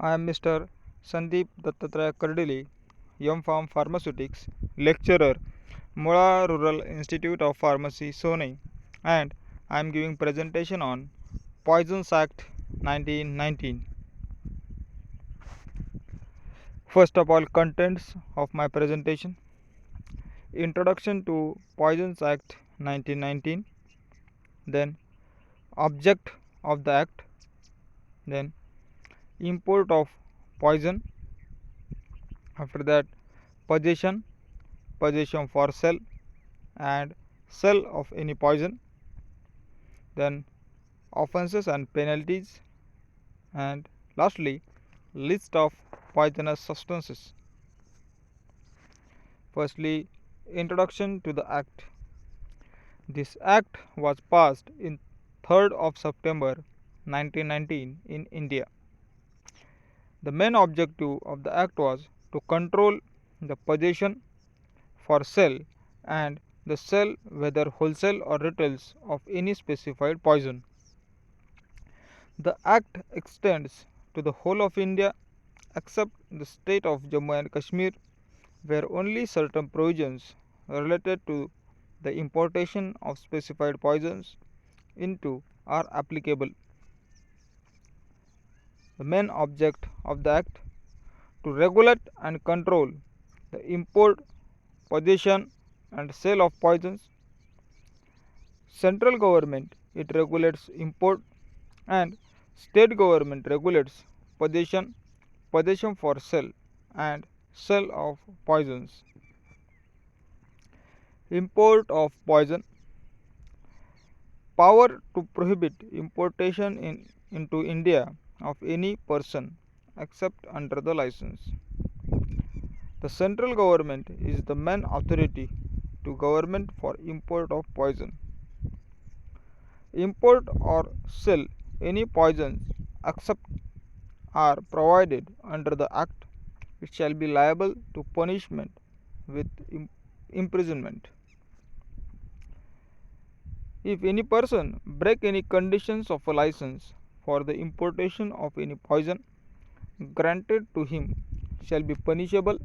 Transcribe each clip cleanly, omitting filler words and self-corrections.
I am Mr. Sandeep Dattatreya Kardili, M.Pharm Pharmaceutics, lecturer, Mula Rural Institute of Pharmacy, Sone, and I am giving presentation on Poisons Act 1919. First of all, contents of my presentation. Introduction to Poisons Act 1919, then object of the act, then import of poison, after that possession for sale and sale of any poison, then offences and penalties, and lastly list of poisonous substances. Firstly, introduction to the act. This act was passed in 3rd of September 1919 in India. The main objective of the act was to control the possession for sale and the sale, whether wholesale or retails, of any specified poison. The act extends to the whole of India except the state of Jammu and Kashmir, where only certain provisions related to the importation of specified poisons into are applicable. The main object of the act: to regulate and control the import, possession and sale of poisons. Central government, it regulates import, and state government regulates possession for sale and sale of poisons. Import of poison. Power to prohibit importation into India of any person except under the license. The central government is the main authority to government for import of poison. Import or sell any poisons except are provided under the act, it shall be liable to punishment with imprisonment. If any person break any conditions of a license for the importation of any poison granted to him shall be punishable.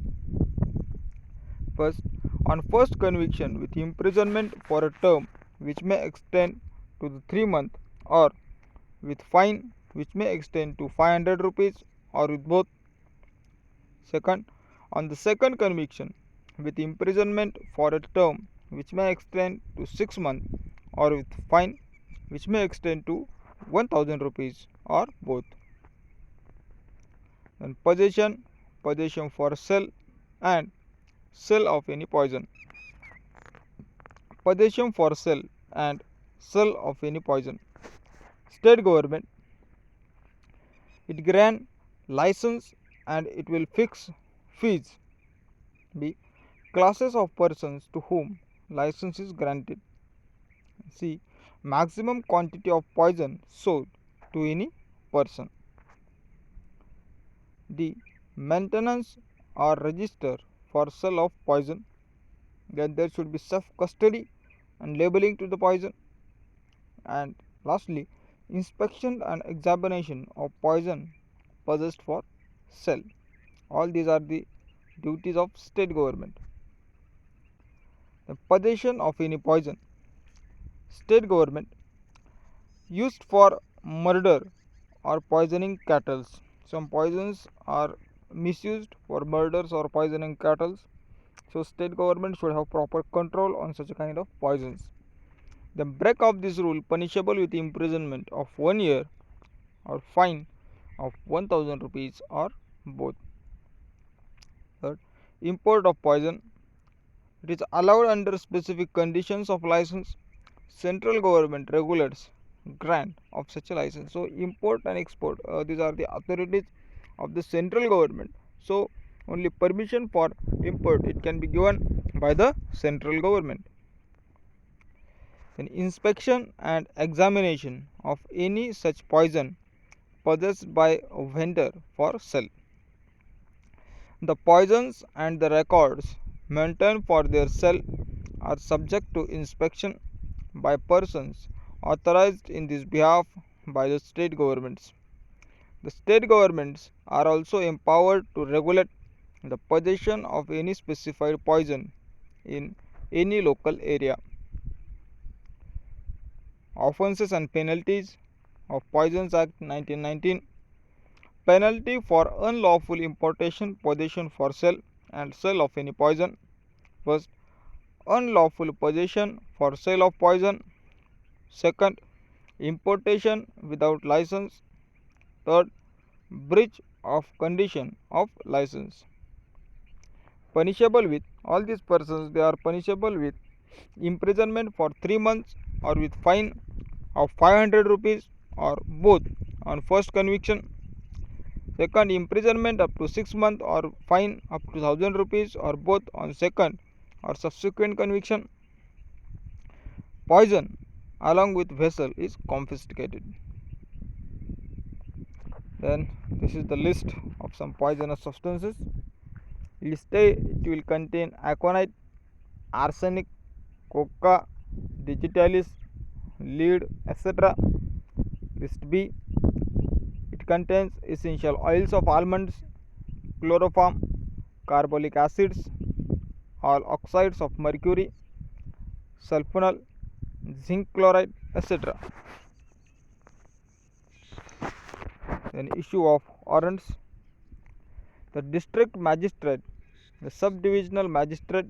First, on first conviction with imprisonment for a term which may extend to the 3 months, or with fine which may extend to 500 rupees, or with both. Second, on the second conviction with imprisonment for a term which may extend to 6 months, or with fine which may extend to 1000 rupees, or both. Then possession for sale and sale of any poison. Possession for sale and sale of any poison. State government, it grant license and it will fix fees. B. Classes of persons to whom license is granted. C. Maximum quantity of poison sold to any person. D. Maintenance or register for sale of poison. Then there should be self custody and labeling to the poison. And lastly, inspection and examination of poison possessed for sale. All these are the duties of state government. The possession of any poison. State government, used for murder or poisoning cattle. Some poisons are misused for murders or poisoning cattle, so state government should have proper control on such a kind of poisons. The break of this rule punishable with imprisonment of 1 year or fine of 1000 rupees, or both. Third, import of poison. It is allowed under specific conditions of license. Central government regulates grant of such a license. So import and export, these are the authorities of the central government. So only permission for import, it can be given by the central government. Then inspection and examination of any such poison possessed by a vendor for sale. The poisons and the records maintained for their sale are subject to inspection by persons authorized in this behalf by the state governments. The state governments are also empowered to regulate the possession of any specified poison in any local area. Offences and penalties of Poisons Act 1919. Penalty for unlawful importation, possession for sale and sale of any poison. First, unlawful possession for sale of poison. Second, importation without license. Third, breach of condition of license. Punishable with, all these persons, they are punishable with imprisonment for 3 months or with fine of 500 rupees or both on first conviction. Second, imprisonment up to 6 months or fine up to 1000 rupees or both on second or subsequent conviction. Poison along with vessel is confiscated. Then this is the list of some poisonous substances. List A, it will contain aconite, arsenic, coca, digitalis, lead, etc. List B, it contains essential oils of almonds, chloroform, carbolic acids, all oxides of mercury, sulfonal, zinc chloride, etc. Then issue of warrants. The district magistrate, the subdivisional magistrate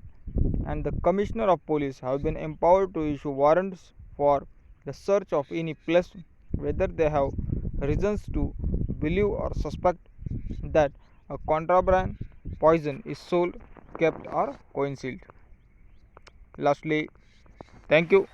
and the commissioner of police have been empowered to issue warrants for the search of any place whether they have reasons to believe or suspect that a contraband poison is sold, kept or concealed. Lastly, thank you.